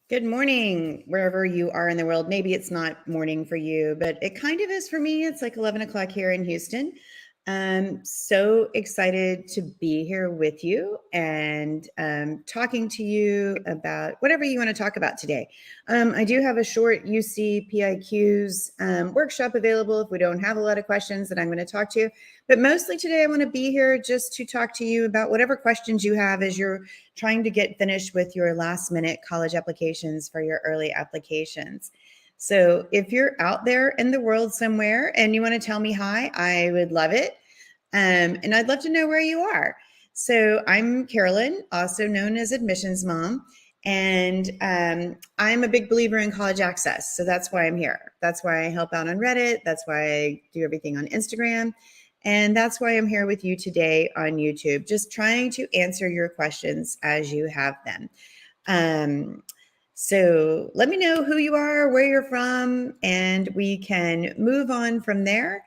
Good morning, wherever you are in the world. Maybe it's not morning for you, but it kind of is for me. It's like 11 o'clock here in Houston. I'm so excited to be here with you and talking to you about whatever you want to talk about today. I do have a short UC PIQs workshop available if we don't have a lot of questions that I'm going to talk to. But mostly today, I want to be here just to talk to you about whatever questions you have as you're trying to get finished with your last minute college applications for your early applications. So if you're out there in the world somewhere and you want to tell me hi, I would love it. And I'd love to know where you are. So I'm Carolyn, also known as Admissions Mom. And I'm a big believer in college access. So that's why I'm here. That's why I help out on Reddit. That's why I do everything on Instagram. And that's why I'm here with you today on YouTube, just trying to answer your questions as you have them. So let me know who you are, where you're from, and we can move on from there.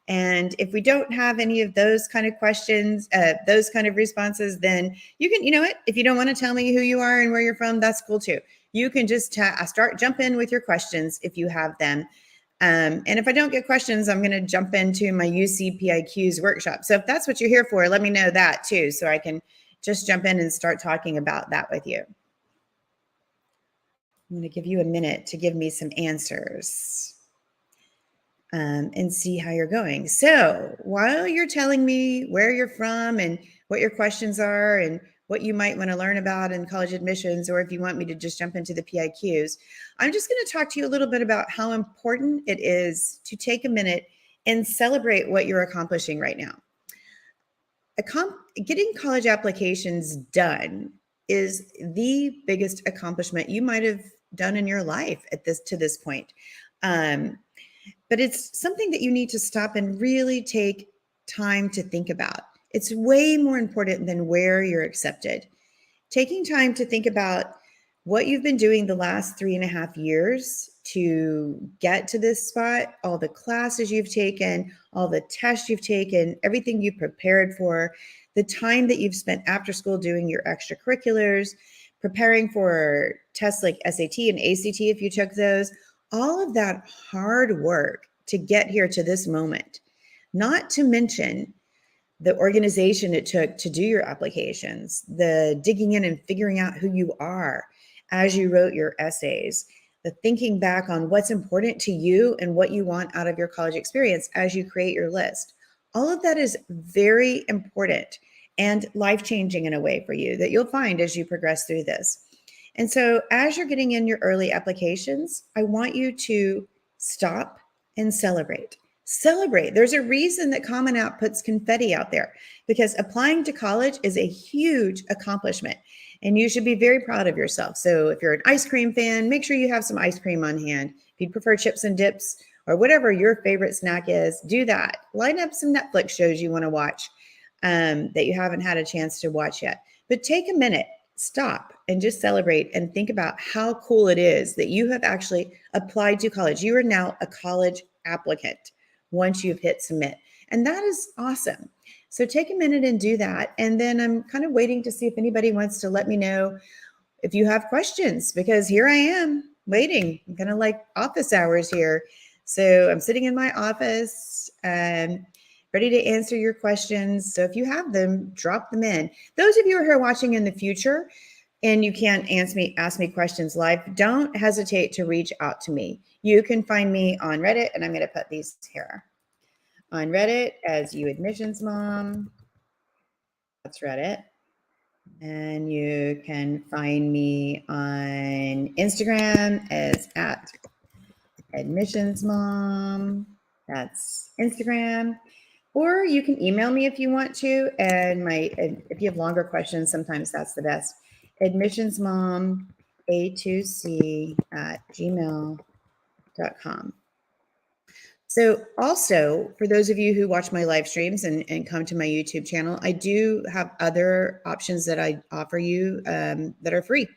And if we don't have any of those kind of questions, those kind of responses, then you can, you know what, if you don't want to tell me who you are and where you're from, that's cool too. You can just jump in with your questions if you have them. And if I don't get questions, I'm going to jump into my UC PIQs workshop. So if that's what you're here for, let me know that too, so I can just jump in and start talking about that with you. I'm going to give you a minute to give me some answers and see how you're going. So while you're telling me where you're from and what your questions are and what you might want to learn about in college admissions, or if you want me to just jump into the PIQs, I'm just going to talk to you a little bit about how important it is to take a minute and celebrate what you're accomplishing right now. Getting college applications done is the biggest accomplishment you might have done in your life to this point. But it's something that you need to stop and really take time to think about. It's way more important than where you're accepted. Taking time to think about what you've been doing the last 3.5 years to get to this spot, all the classes you've taken, all the tests you've taken, everything you've prepared for, the time that you've spent after school doing your extracurriculars, preparing for tests like SAT and ACT if you took those, all of that hard work to get here to this moment, not to mention the organization it took to do your applications, the digging in and figuring out who you are as you wrote your essays, the thinking back on what's important to you and what you want out of your college experience as you create your list. All of that is very important and life-changing in a way for you that you'll find as you progress through this. And so as you're getting in your early applications, I want you to stop and celebrate. Celebrate. There's a reason that Common App puts confetti out there, because applying to college is a huge accomplishment and you should be very proud of yourself. So if you're an ice cream fan, make sure you have some ice cream on hand. If you prefer chips and dips or whatever your favorite snack is, do that. Line up some Netflix shows you want to watch that you haven't had a chance to watch yet. But take a minute, stop and just celebrate and think about how cool it is that you have actually applied to college. You are now a college applicant once you've hit submit. And that is awesome. So take a minute and do that. And then I'm kind of waiting to see if anybody wants to let me know if you have questions, because here I am waiting. I'm kind of like office hours here. So I'm sitting in my office and ready to answer your questions. So if you have them, drop them in. Those of you who are watching in the future and you can't ask me questions live, don't hesitate to reach out to me. You can find me on Reddit, and I'm going to put these here. On Reddit as You Admissions Mom. That's Reddit. And you can find me on Instagram as @admissionsmom. That's Instagram. Or you can email me if you want to. And if you have longer questions, sometimes that's the best. admissionsmoma2c@gmail.com. So also, for those of you who watch my live streams and come to my YouTube channel, I do have other options that I offer you that are free.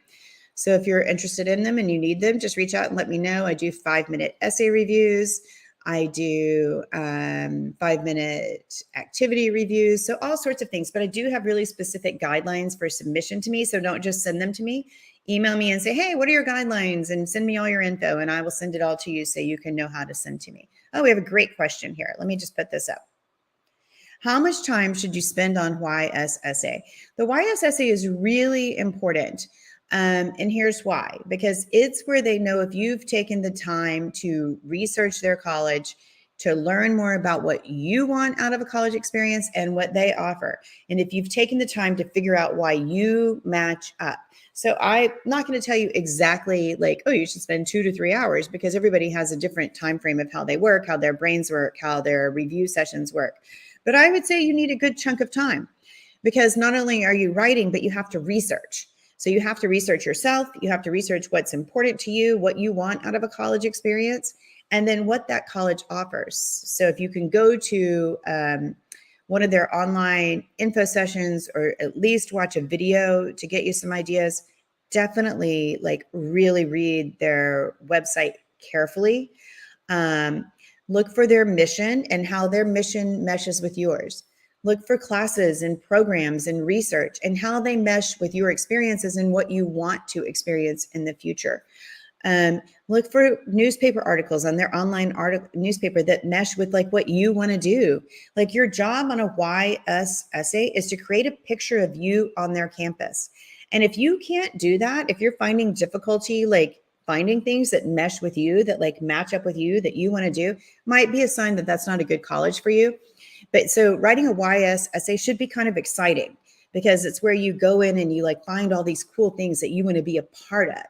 So if you're interested in them and you need them, just reach out and let me know. I do 5-minute essay reviews. I do 5-minute activity reviews. So all sorts of things, but I do have really specific guidelines for submission to me. So don't just send them to me. Email me and say, hey, what are your guidelines? And send me all your info and I will send it all to you so you can know how to send to me. Oh, we have a great question here. Let me just put this up. How much time should you spend on YSSA? The YSSA is really important. And here's why, because it's where they know if you've taken the time to research their college, to learn more about what you want out of a college experience and what they offer. And if you've taken the time to figure out why you match up. So I'm not going to tell you exactly like, oh, you should spend 2 to 3 hours, because everybody has a different time frame of how they work, how their brains work, how their review sessions work. But I would say you need a good chunk of time, because not only are you writing, but you have to research. So you have to research yourself. You have to research what's important to you, what you want out of a college experience, and then what that college offers. So if you can go to one of their online info sessions, or at least watch a video to get you some ideas, definitely like really read their website carefully. Look for their mission and how their mission meshes with yours. Look for classes and programs and research and how they mesh with your experiences and what you want to experience in the future. Look for newspaper articles on their online newspaper that mesh with like what you want to do. Like your job on a YSSA is to create a picture of you on their campus. And if you can't do that, if you're finding difficulty, like finding things that mesh with you, that like match up with you, that you want to do, might be a sign that that's not a good college for you. But so writing a YSSA should be kind of exciting, because it's where you go in and you like find all these cool things that you want to be a part of.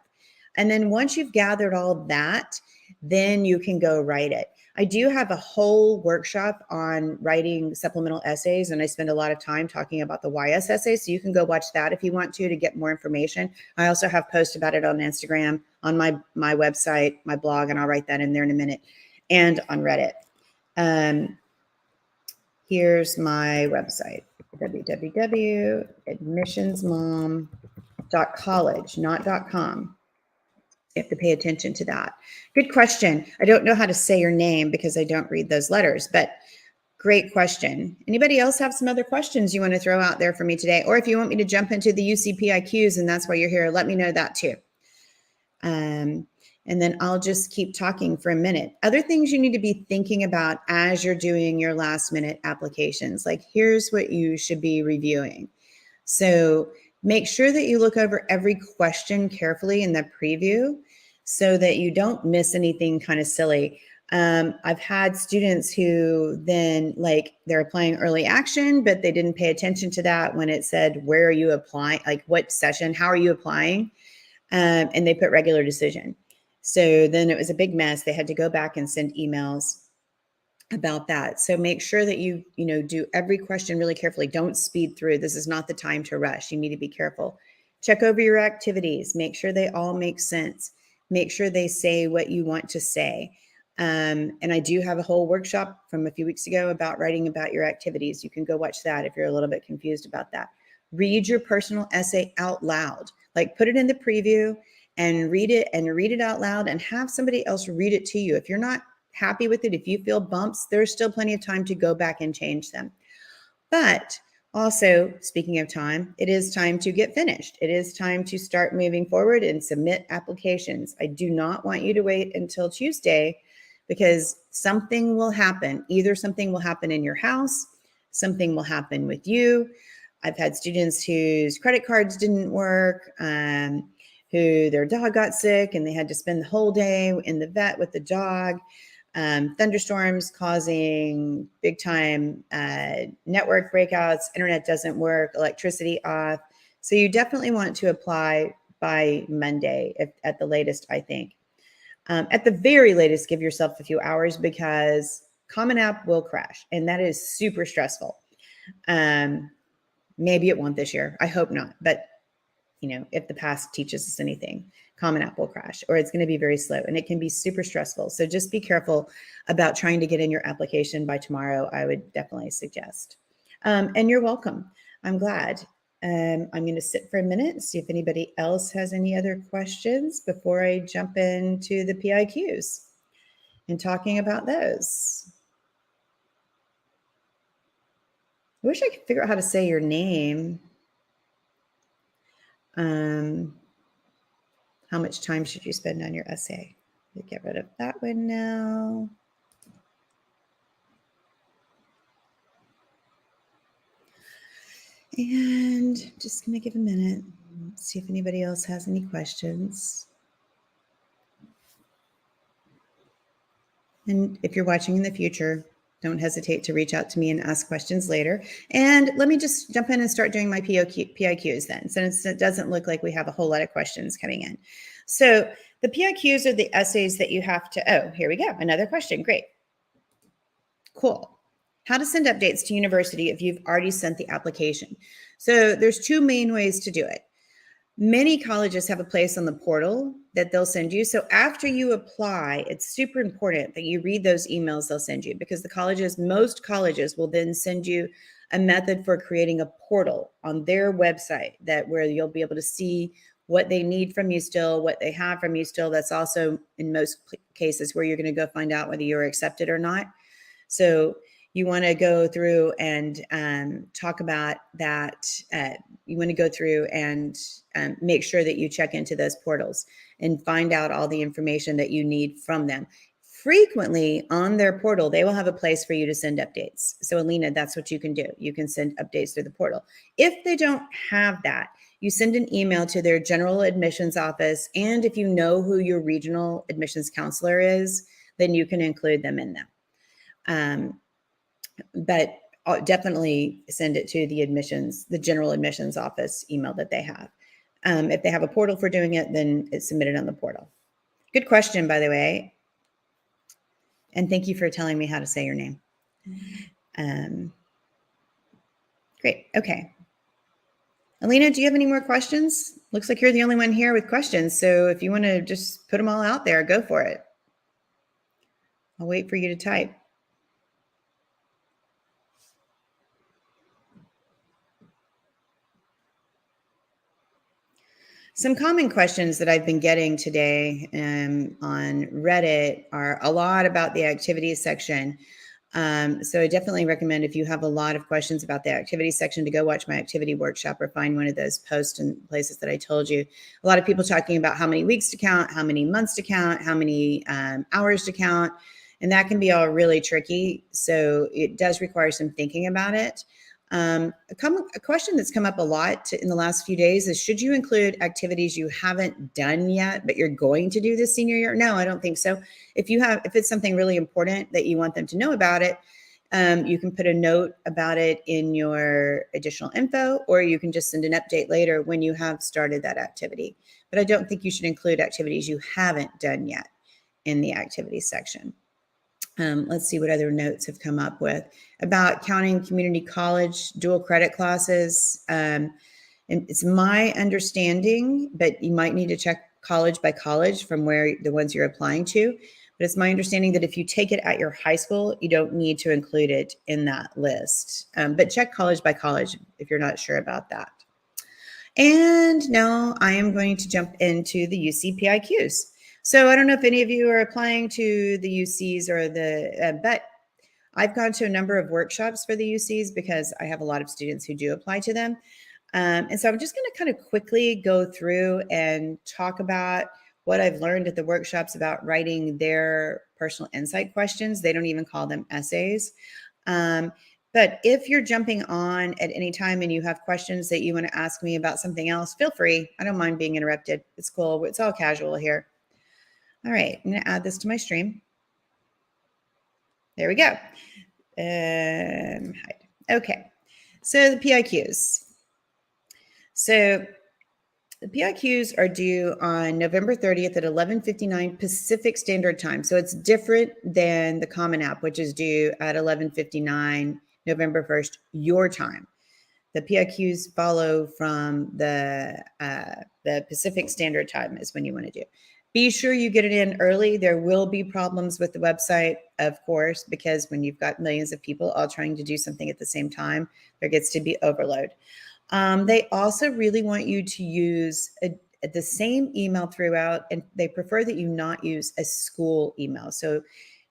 And then once you've gathered all that, then you can go write it. I do have a whole workshop on writing supplemental essays, and I spend a lot of time talking about the YSSA. So you can go watch that if you want to get more information. I also have posts about it on Instagram, on my website, my blog, and I'll write that in there in a minute, and on Reddit. Here's my website, www.admissionsmom.college, not .com. You have to pay attention to that. Good question. I don't know how to say your name because I don't read those letters, but great question. Anybody else have some other questions you want to throw out there for me today? Or if you want me to jump into the UC PIQs and that's why you're here, let me know that too. And then I'll just keep talking for a minute. Other things you need to be thinking about as you're doing your last minute applications, like here's what you should be reviewing. So make sure that you look over every question carefully in the preview so that you don't miss anything kind of silly. I've had students who then like they're applying early action, but they didn't pay attention to that when it said, where are you applying? Like what session, how are you applying? And they put regular decision. So then it was a big mess. They had to go back and send emails about that. So make sure that you do every question really carefully. Don't speed through. This is not the time to rush. You need to be careful. Check over your activities. Make sure they all make sense. Make sure they say what you want to say. And I do have a whole workshop from a few weeks ago about writing about your activities. You can go watch that if you're a little bit confused about that. Read your personal essay out loud. Like put it in the preview and read it out loud and have somebody else read it to you. If you're not happy with it, if you feel bumps, there's still plenty of time to go back and change them. But also, speaking of time, it is time to get finished. It is time to start moving forward and submit applications. I do not want you to wait until Tuesday, because something will happen. Either something will happen in your house, something will happen with you. I've had students whose credit cards didn't work, who their dog got sick and they had to spend the whole day in the vet with the dog. Thunderstorms causing big time network breakouts, internet doesn't work, electricity off. So you definitely want to apply by Monday at the latest, I think. At the very latest, give yourself a few hours, because Common App will crash and that is super stressful. Maybe it won't this year. I hope not. But if the past teaches us anything, Common App will crash, or it's going to be very slow and it can be super stressful. So just be careful about trying to get in your application by tomorrow. I would definitely suggest. And you're welcome. I'm glad. I'm going to sit for a minute and see if anybody else has any other questions before I jump into the PIQs. and talking about those. I wish I could figure out how to say your name. How much time should you spend on your essay? Get rid of that one now. And just going to give a minute, see if anybody else has any questions. And if you're watching in the future, don't hesitate to reach out to me and ask questions later. And let me just jump in and start doing my PIQs then, since it doesn't look like we have a whole lot of questions coming in. So the PIQs are the essays that you have to, oh, here we go. Another question. Great. Cool. How to send updates to university if you've already sent the application. So there's two main ways to do it. Many colleges have a place on the portal that they'll send you. So after you apply, it's super important that you read those emails they'll send you, because most colleges will then send you a method for creating a portal on their website where you'll be able to see what they need from you still, what they have from you still. That's also in most cases where you're going to go find out whether you're accepted or not. So you want to go through and talk about that. You want to go through and make sure that you check into those portals and find out all the information that you need from them. Frequently on their portal, they will have a place for you to send updates. So Alina, that's what you can do. You can send updates through the portal. If they don't have that, you send an email to their general admissions office. And if you know who your regional admissions counselor is, then you can include them in them. But definitely send it to the general admissions office email that they have. If they have a portal for doing it, then it's submitted on the portal. Good question, by the way. And thank you for telling me how to say your name. Great. Okay. Alina, do you have any more questions? Looks like you're the only one here with questions. So if you want to just put them all out there, go for it. I'll wait for you to type. Some common questions that I've been getting today on Reddit are a lot about the activities section. So I definitely recommend, if you have a lot of questions about the activities section, to go watch my activity workshop or find one of those posts and places that I told you. A lot of people talking about how many weeks to count, how many months to count, how many hours to count, and that can be all really tricky. So it does require some thinking about it. A question that's come up a lot in the last few days is, should you include activities you haven't done yet, but you're going to do this senior year? No, I don't think so. If it's something really important that you want them to know about it, you can put a note about it in your additional info, or you can just send an update later when you have started that activity. But I don't think you should include activities you haven't done yet in the activities section. Let's see what other notes have come up with about counting community college dual credit classes. And it's my understanding, but you might need to check college by college from where the ones you're applying to. But it's my understanding that if you take it at your high school, you don't need to include it in that list. But check college by college if you're not sure about that. And now I am going to jump into the UC PIQs. So I don't know if any of you are applying to the UCs or but I've gone to a number of workshops for the UCs because I have a lot of students who do apply to them. And so I'm just going to kind of quickly go through and talk about what I've learned at the workshops about writing their personal insight questions. They don't even call them essays. But if you're jumping on at any time and you have questions that you want to ask me about something else, feel free. I don't mind being interrupted. It's cool. It's all casual here. All right, I'm going to add this to my stream. There we go. Hide. Okay, so the PIQs. So the PIQs are due on November 30th at 11:59 Pacific Standard Time. So it's different than the Common App, which is due at 11:59 November 1st, your time. The PIQs follow from the Pacific Standard Time is when you want to do. Be sure you get it in early. There will be problems with the website, of course, because when you've got millions of people all trying to do something at the same time, there gets to be overload. They also really want you to use the same email throughout, and they prefer that you not use a school email. So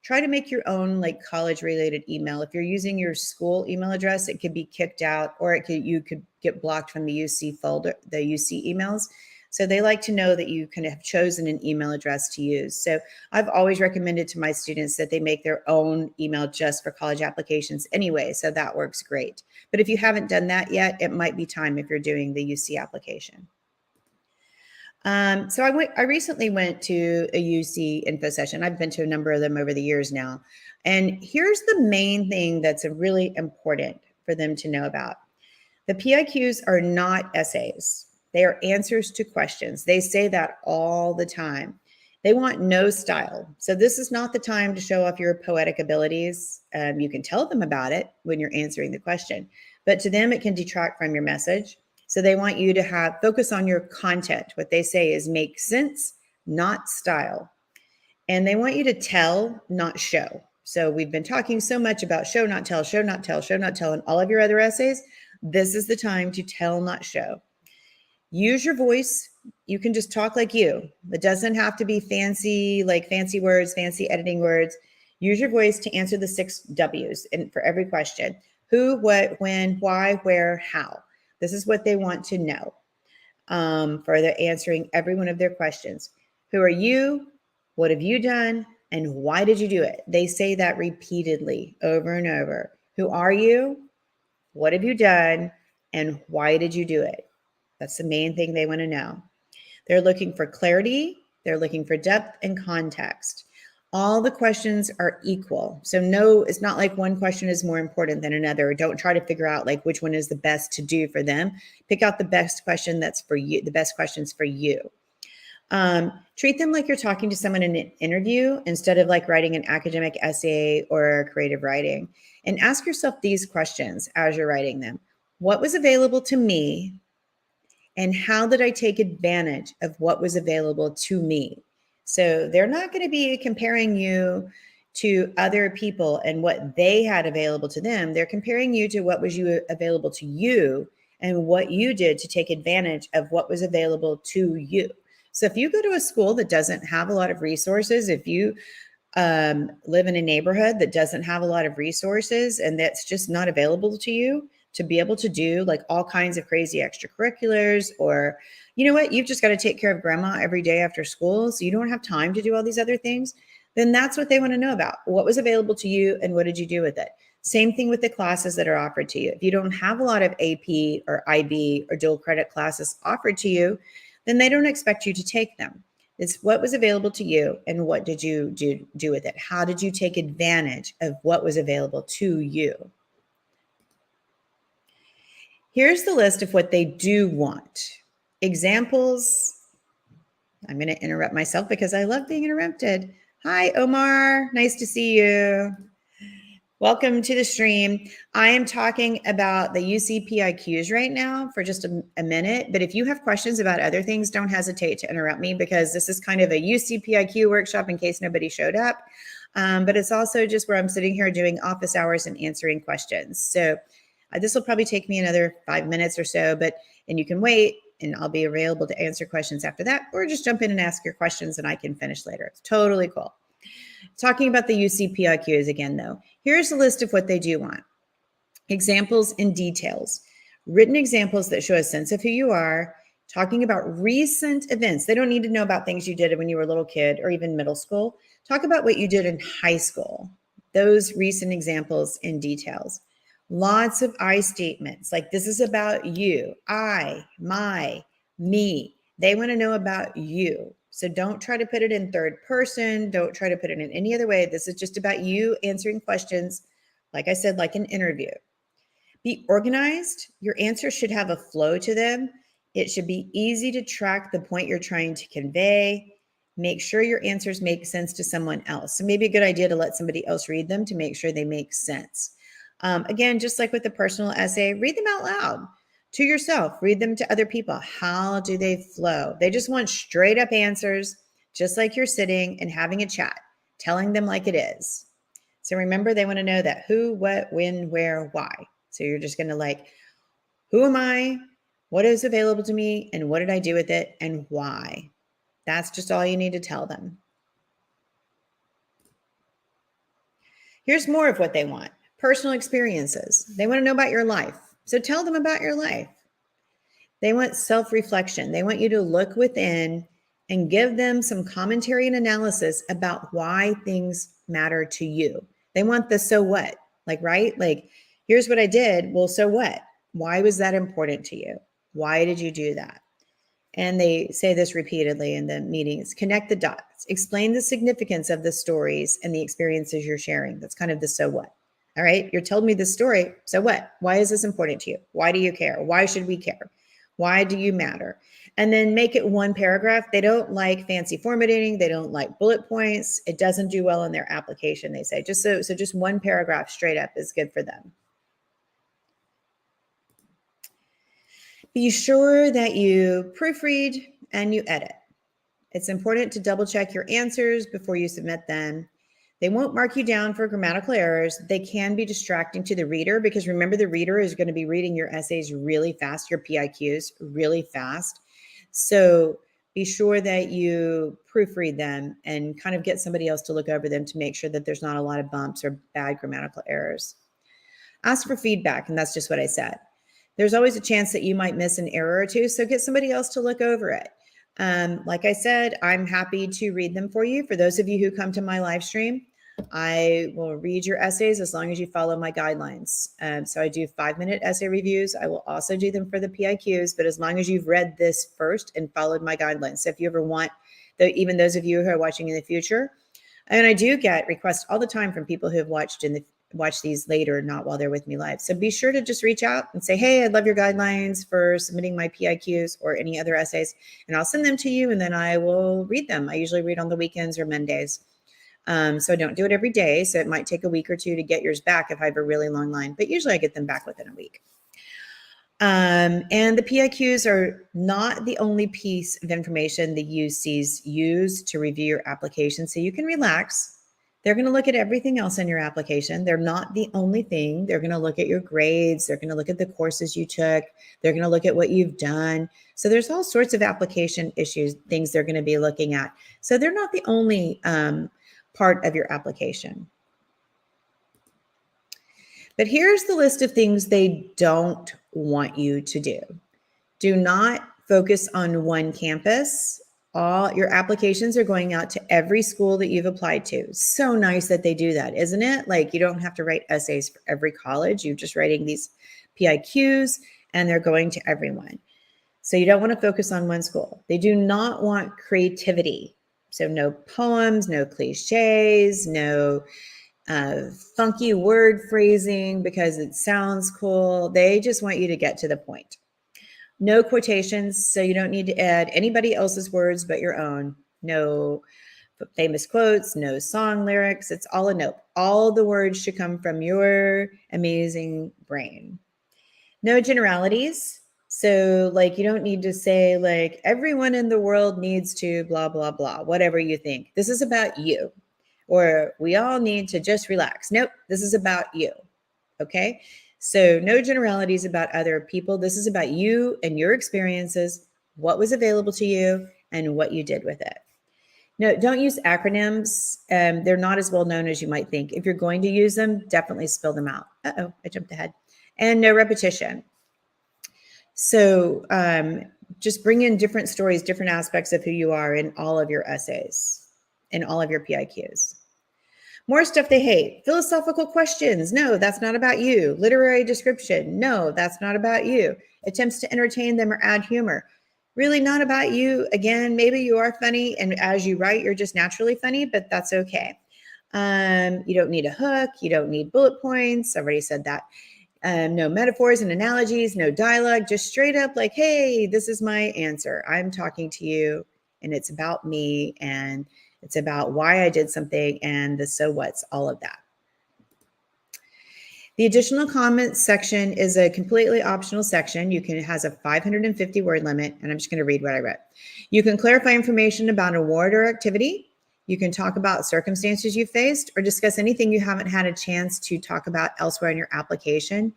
Try to make your own like college related email. If you're using your school email address, it could be kicked out, or you could get blocked from the UC folder, the UC emails. So they like to know that you can have chosen an email address to use. So I've always recommended to my students that they make their own email just for college applications anyway. So that works great. But if you haven't done that yet, it might be time if you're doing the UC application. So I recently went to a UC info session. I've been to a number of them over the years now. And here's the main thing that's really important for them to know about. The PIQs are not essays. They are answers to questions. They say that all the time. They want no style. So this is not the time to show off your poetic abilities. You can tell them about it when you're answering the question, but to them, it can detract from your message. So they want you to focus on your content. What they say is make sense, not style. And they want you to tell, not show. So we've been talking so much about show, not tell, show, not tell, show, not tell in all of your other essays. This is the time to tell, not show. Use your voice. You can just talk like you. It doesn't have to be fancy, like fancy words, fancy editing words. Use your voice to answer the 6 W's for every question. Who, what, when, why, where, how. This is what they want to know for their answering every one of their questions. Who are you? What have you done? And why did you do it? They say that repeatedly over and over. Who are you? What have you done? And why did you do it? That's the main thing they want to know. They're looking for clarity. They're looking for depth and context. All the questions are equal. So no, it's not like one question is more important than another. Don't try to figure out like which one is the best to do for them. Pick out the best question that's for you, the best questions for you. Treat them like you're talking to someone in an interview instead of like writing an academic essay or creative writing. And ask yourself these questions as you're writing them. What was available to me? And how did I take advantage of what was available to me? So they're not going to be comparing you to other people and what they had available to them. They're comparing you to what was available to you and what you did to take advantage of what was available to you. So if you go to a school that doesn't have a lot of resources, if you live in a neighborhood that doesn't have a lot of resources and that's just not available to you, to be able to do like all kinds of crazy extracurriculars, or you know what, you've just got to take care of grandma every day after school, so you don't have time to do all these other things, then that's what they want to know about. What was available to you and what did you do with it? Same thing with the classes that are offered to you. If you don't have a lot of AP or IB or dual credit classes offered to you, then they don't expect you to take them. It's what was available to you and what did you do with it? How did you take advantage of what was available to you? Here's the list of what they do want. Examples. I'm going to interrupt myself because I love being interrupted. Hi, Omar. Nice to see you. Welcome to the stream. I am talking about the UC PIQs right now for just a minute, but if you have questions about other things, don't hesitate to interrupt me because this is kind of a UC PIQ workshop in case nobody showed up. But it's also just where I'm sitting here doing office hours and answering questions. So this will probably take me another 5 minutes or so, and you can wait and I'll be available to answer questions after that, or just jump in and ask your questions and I can finish later. It's totally cool. Talking about the UC PIQs again, though, here's a list of what they do want. Examples and details. Written examples that show a sense of who you are, talking about recent events. They don't need to know about things you did when you were a little kid or even middle school. Talk about what you did in high school. Those recent examples and details. Lots of I statements, like this is about you, I, my, me. They want to know about you. So don't try to put it in third person. Don't try to put it in any other way. This is just about you answering questions, like I said, like an interview. Be organized. Your answers should have a flow to them. It should be easy to track the point you're trying to convey. Make sure your answers make sense to someone else. So maybe a good idea to let somebody else read them to make sure they make sense. Again, just like with the personal essay, read them out loud to yourself, read them to other people. How do they flow? They just want straight up answers, just like you're sitting and having a chat, telling them like it is. So remember, they want to know that who, what, when, where, why. So you're just going to like, who am I? What is available to me? And what did I do with it? And why? That's just all you need to tell them. Here's more of what they want. Personal experiences. They want to know about your life. So tell them about your life. They want self-reflection. They want you to look within and give them some commentary and analysis about why things matter to you. They want the so what, like, right? Like, here's what I did. Well, so what? Why was that important to you? Why did you do that? And they say this repeatedly in the meetings. Connect the dots. Explain the significance of the stories and the experiences you're sharing. That's kind of the so what. All right. You're telling me this story. So what? Why is this important to you? Why do you care? Why should we care? Why do you matter? And then make it one paragraph. They don't like fancy formatting. They don't like bullet points. It doesn't do well in their application, they say. So just one paragraph straight up is good for them. Be sure that you proofread and you edit. It's important to double check your answers before you submit them. They won't mark you down for grammatical errors. They can be distracting to the reader because remember, the reader is going to be reading your essays really fast, your PIQs really fast. So be sure that you proofread them and kind of get somebody else to look over them to make sure that there's not a lot of bumps or bad grammatical errors. Ask for feedback, and that's just what I said. There's always a chance that you might miss an error or two, so get somebody else to look over it. Like I said, I'm happy to read them for you. For those of you who come to my live stream, I will read your essays as long as you follow my guidelines. So I do 5-minute essay reviews. I will also do them for the PIQs, but as long as you've read this first and followed my guidelines. So if you ever want, even those of you who are watching in the future, and I do get requests all the time from people who have watched these later, not while they're with me live. So be sure to just reach out and say, hey, I'd love your guidelines for submitting my PIQs or any other essays, and I'll send them to you, and then I will read them. I usually read on the weekends or Mondays. So I don't do it every day. So it might take a week or two to get yours back if I have a really long line, but usually I get them back within a week. And the PIQs are not the only piece of information the UCs use to review your application. So you can relax. They're going to look at everything else in your application. They're not the only thing. They're going to look at your grades. They're going to look at the courses you took. They're going to look at what you've done. So there's all sorts of application issues, things they're going to be looking at. So they're not the only part of your application. But here's the list of things they don't want you to do. Do not focus on one campus. All your applications are going out to every school that you've applied to. So nice that they do that, isn't it? Like, you don't have to write essays for every college. You're just writing these PIQs and they're going to everyone. So you don't want to focus on one school. They do not want creativity. So no poems, no cliches, no funky word phrasing because it sounds cool. They just want you to get to the point. No quotations, so you don't need to add anybody else's words but your own. No famous quotes, no song lyrics. It's all a note. All the words should come from your amazing brain. No generalities. So like, you don't need to say like, everyone in the world needs to blah, blah, blah, whatever you think. This is about you. Or we all need to just relax. Nope, this is about you. Okay? So no generalities about other people. This is about you and your experiences, what was available to you, and what you did with it. No, don't use acronyms. They're not as well known as you might think. If you're going to use them, definitely spill them out. Uh-oh, I jumped ahead. And no repetition. So just bring in different stories, different aspects of who you are in all of your essays, in all of your PIQs. More stuff they hate. Philosophical questions. No, that's not about you. Literary description. No, that's not about you. Attempts to entertain them or add humor. Really not about you. Again, maybe you are funny, and as you write, you're just naturally funny, but that's okay. You don't need a hook. You don't need bullet points. I've already said that. No metaphors and analogies, no dialogue, just straight up like, hey, this is my answer. I'm talking to you, and it's about me, and it's about why I did something and the so what's, all of that. The additional comments section is a completely optional section. It has a 550 word limit, and I'm just going to read what I wrote. You can clarify information about an award or activity. You can talk about circumstances you faced or discuss anything you haven't had a chance to talk about elsewhere in your application.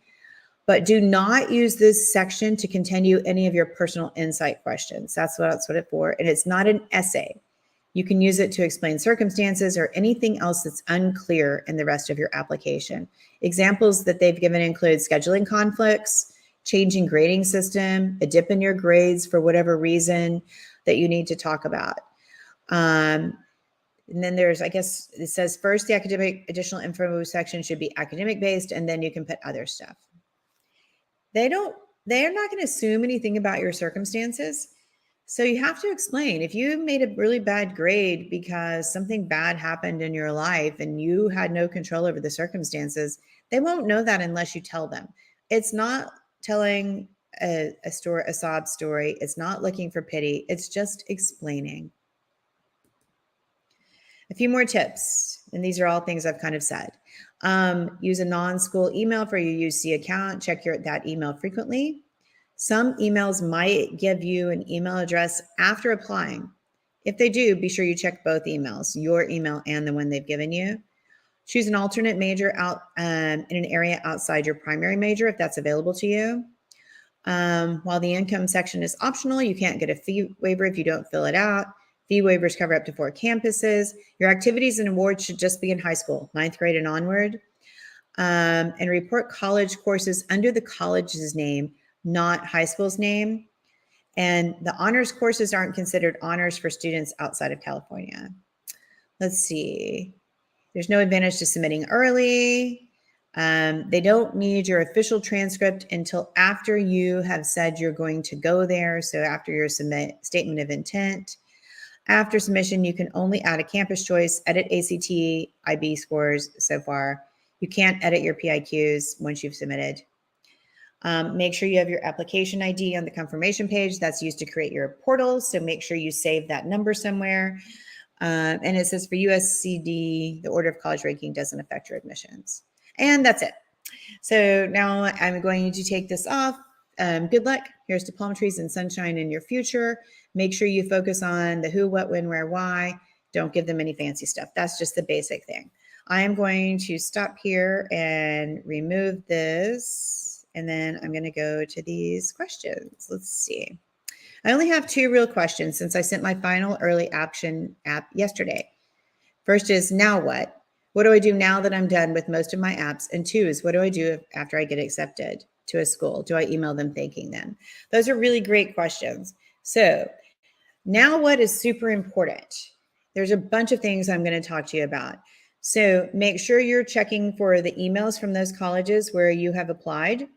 But do not use this section to continue any of your personal insight questions. That's what it's for. And it's not an essay. You can use it to explain circumstances or anything else that's unclear in the rest of your application. Examples that they've given include scheduling conflicts, changing grading system, a dip in your grades for whatever reason that you need to talk about. And then there's, I guess it says first, the academic additional info section should be academic based, and then you can put other stuff. They're not going to assume anything about your circumstances. So you have to explain. If you made a really bad grade because something bad happened in your life and you had no control over the circumstances, they won't know that unless you tell them. It's not telling a sob story. It's not looking for pity. It's just explaining. A few more tips, and these are all things I've kind of said. Use a non-school email for your UC account. Check that email frequently. Some emails might give you an email address after applying. If they do, be sure you check both emails, your email and the one they've given you. Choose an alternate major out in an area outside your primary major if that's available to you. While the income section is optional, you can't get a fee waiver if you don't fill it out. Fee waivers cover up to 4 campuses. Your activities and awards should just be in high school, 9th grade and onward. And report college courses under the college's name, not high school's name. And the honors courses aren't considered honors for students outside of California. Let's see. There's no advantage to submitting early. They don't need your official transcript until after you have said you're going to go there. So after your statement of intent. After submission, you can only add a campus choice, edit ACT, IB scores so far. You can't edit your PIQs once you've submitted. Make sure you have your application ID on the confirmation page. That's used to create your portal. So make sure you save that number somewhere. And it says for USCD, the order of college ranking doesn't affect your admissions. And that's it. So now I'm going to take this off. Good luck. Here's to palm trees and sunshine in your future. Make sure you focus on the who, what, when, where, why. Don't give them any fancy stuff. That's just the basic thing. I am going to stop here and remove this. And then I'm going to go to these questions. Let's see. I only have 2 real questions since I sent my final early action app yesterday. First is, now what? What do I do now that I'm done with most of my apps? And 2 is, what do I do after I get accepted to a school? Do I email them thanking them? Those are really great questions. So now what is super important? There's a bunch of things I'm going to talk to you about. So make sure you're checking for the emails from those colleges where you have applied,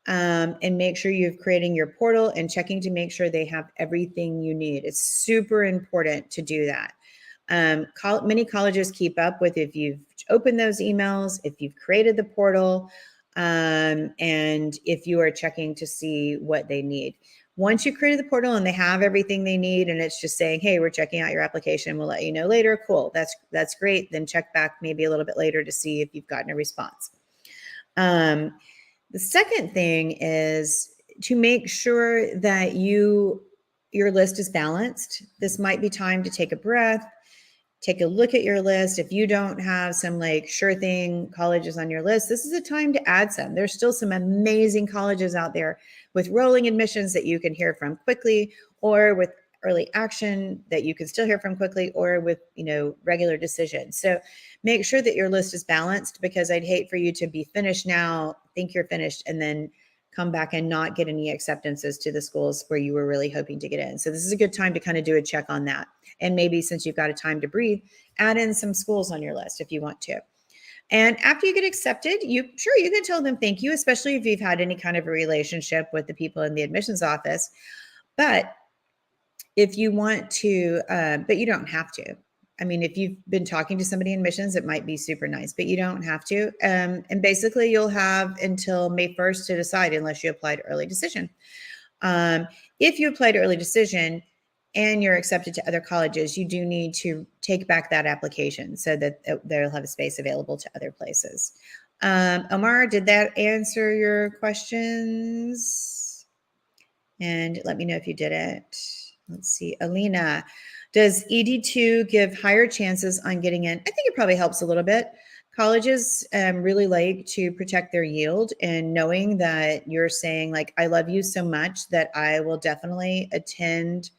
and make sure you're creating your portal and checking to make sure they have everything you need. It's super important to do that. Many colleges keep up with if you've opened those emails, if you've created the portal, and if you are checking to see what they need. Once you created the portal and they have everything they need and it's just saying, hey, we're checking out your application, we'll let you know later. Cool, that's great. Then check back maybe a little bit later to see if you've gotten a response. The second thing is to make sure that your list is balanced. This might be time to take a breath, take a look at your list. If you don't have some like sure thing colleges on your list, this is a time to add some. There's still some amazing colleges out there with rolling admissions that you can hear from quickly, or with early action that you can still hear from quickly, or with, regular decisions. So make sure that your list is balanced, because I'd hate for you to be finished now, think you're finished, and then come back and not get any acceptances to the schools where you were really hoping to get in. So this is a good time to kind of do a check on that. And maybe since you've got a time to breathe, add in some schools on your list if you want to. And after you get accepted, you can tell them thank you, especially if you've had any kind of a relationship with the people in the admissions office. But if you want to, but you don't have to. I mean, if you've been talking to somebody in admissions, it might be super nice, but you don't have to. And basically you'll have until May 1st to decide, unless you applied early decision. If you applied early decision and you're accepted to other colleges, you do need to take back that application so that they'll have a space available to other places. Omar, did that answer your questions? And let me know if you did it. Let's see. Alina, does ED2 give higher chances on getting in? I think it probably helps a little bit. Colleges really like to protect their yield, and knowing that you're saying like, I love you so much that I will definitely attend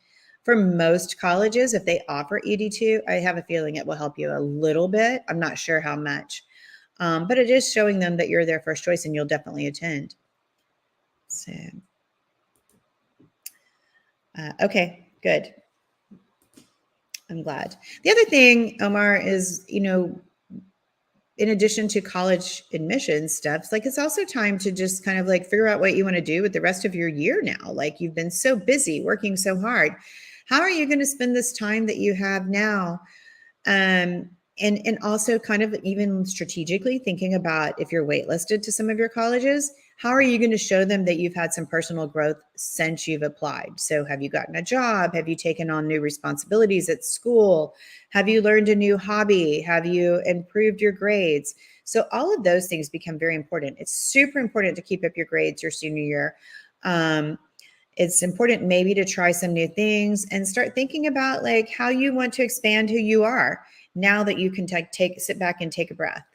For most colleges, if they offer ED2, I have a feeling it will help you a little bit. I'm not sure how much, but it is showing them that you're their first choice and you'll definitely attend. So, okay, good. I'm glad. The other thing, Omar, is, in addition to college admissions stuff, like it's also time to just kind of like figure out what you want to do with the rest of your year now. Like you've been so busy working so hard. How are you going to spend this time that you have now? And also kind of even strategically thinking about if you're waitlisted to some of your colleges, how are you going to show them that you've had some personal growth since you've applied? So have you gotten a job? Have you taken on new responsibilities at school? Have you learned a new hobby? Have you improved your grades? So all of those things become very important. It's super important to keep up your grades your senior year. It's important maybe to try some new things and start thinking about like how you want to expand who you are now that you can sit back and take a breath.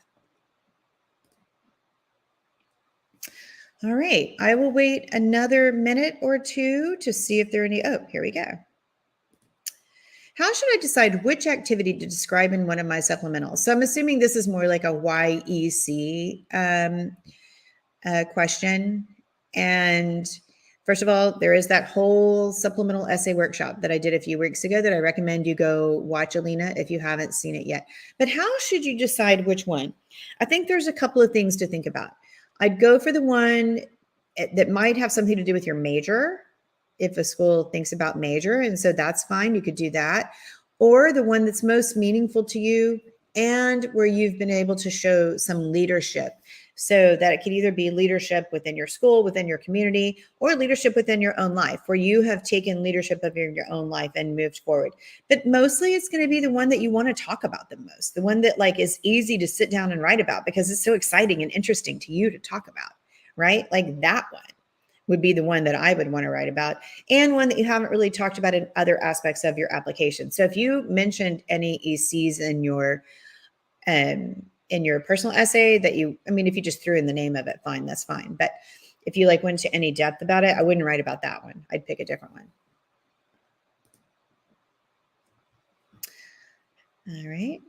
All right, I will wait another minute or two to see if there are any. Oh, here we go. How should I decide which activity to describe in one of my supplementals? So I'm assuming this is more like a YEC question. And first of all, there is that whole supplemental essay workshop that I did a few weeks ago that I recommend you go watch, Alina, if you haven't seen it yet. But how should you decide which one? I think there's a couple of things to think about. I'd go for the one that might have something to do with your major, if a school thinks about major. And so that's fine. You could do that. Or the one that's most meaningful to you and where you've been able to show some leadership. So that it could either be leadership within your school, within your community, or leadership within your own life, where you have taken leadership of your own life and moved forward. But mostly it's going to be the one that you want to talk about the most, the one that like is easy to sit down and write about because it's so exciting and interesting to you to talk about, right? Like that one would be the one that I would want to write about, and one that you haven't really talked about in other aspects of your application. So if you mentioned any ECs in your personal essay that if you just threw in the name of it, fine, that's fine. But if you like went to any depth about it, I wouldn't write about that one. I'd pick a different one. All right.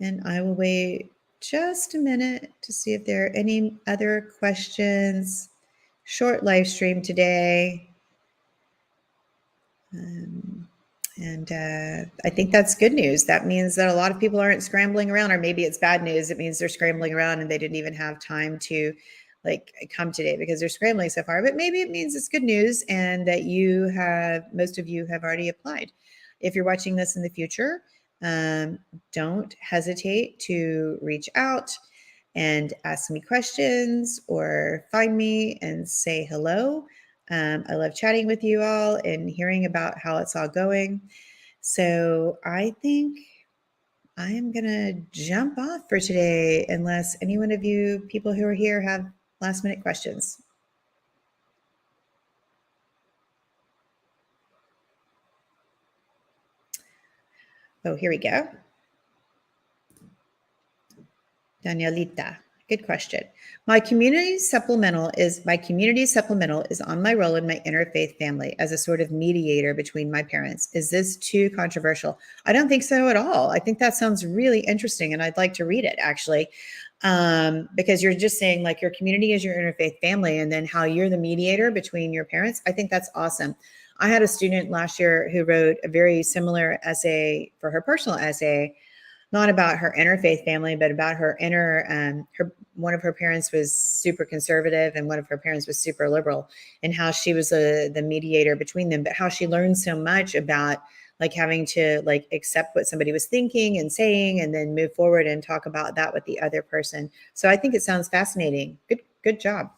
And I will wait just a minute to see if there are any other questions. Short live stream today. I think that's good news. That means that a lot of people aren't scrambling around, or maybe it's bad news. It means they're scrambling around and they didn't even have time to come today because they're scrambling so far. But maybe it means it's good news and that most of you have already applied. If you're watching this in the future, don't hesitate to reach out and ask me questions or find me and say hello. I love chatting with you all and hearing about how it's all going. So I think I am going to jump off for today unless any one of you people who are here have last minute questions. Oh, here we go. Danielita. Good question. My community supplemental is on my role in my interfaith family as a sort of mediator between my parents. Is this too controversial? I don't think so at all. I think that sounds really interesting and I'd like to read it actually. Because you're just saying like your community is your interfaith family and then how you're the mediator between your parents. I think that's awesome. I had a student last year who wrote a very similar essay for her personal essay, not about her interfaith family, but about her one of her parents was super conservative and one of her parents was super liberal, and how she was the mediator between them, but how she learned so much about like having to like accept what somebody was thinking and saying and then move forward and talk about that with the other person. So I think it sounds fascinating. Good job.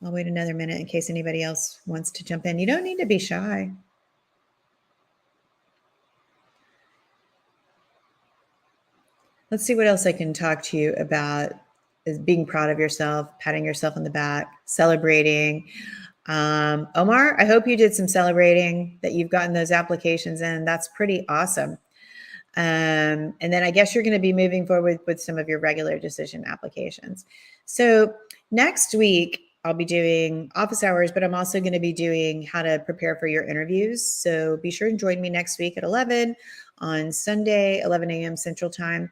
I'll wait another minute in case anybody else wants to jump in. You don't need to be shy. Let's see what else I can talk to you about, is being proud of yourself, patting yourself on the back, celebrating. Omar, I hope you did some celebrating, that you've gotten those applications in. That's pretty awesome. And then I guess you're going to be moving forward with some of your regular decision applications. So next week, I'll be doing office hours, but I'm also going to be doing how to prepare for your interviews. So be sure and join me next week at 11 on Sunday, 11 a.m. Central Time.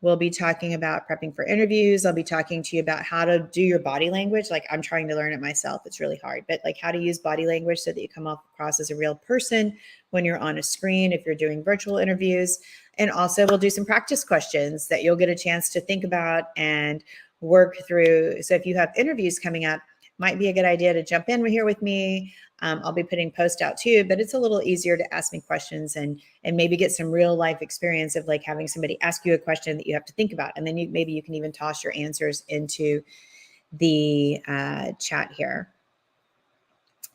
We'll be talking about prepping for interviews. I'll be talking to you about how to do your body language. Like, I'm trying to learn it myself. It's really hard, but like how to use body language so that you come across as a real person when you're on a screen, if you're doing virtual interviews. And also we'll do some practice questions that you'll get a chance to think about and work through. So if you have interviews coming up, might be a good idea to jump in here with me. I'll be putting posts out too, but it's a little easier to ask me questions and maybe get some real life experience of like having somebody ask you a question that you have to think about. And then maybe you can even toss your answers into the chat here.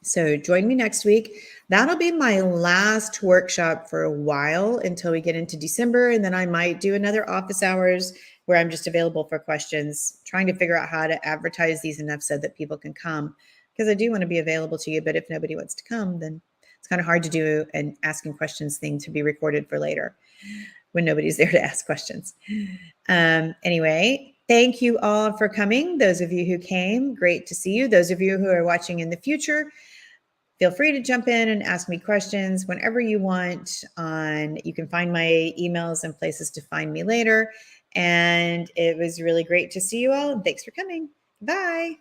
So join me next week. That'll be my last workshop for a while until we get into December. And then I might do another office hours where I'm just available for questions, trying to figure out how to advertise these enough so that people can come, because I do want to be available to you. But if nobody wants to come, then it's kind of hard to do an asking questions thing to be recorded for later when nobody's there to ask questions. Anyway, thank you all for coming. Those of you who came, great to see you. Those of you who are watching in the future, feel free to jump in and ask me questions whenever you want. You can find my emails and places to find me later. And it was really great to see you all. Thanks for coming. Bye.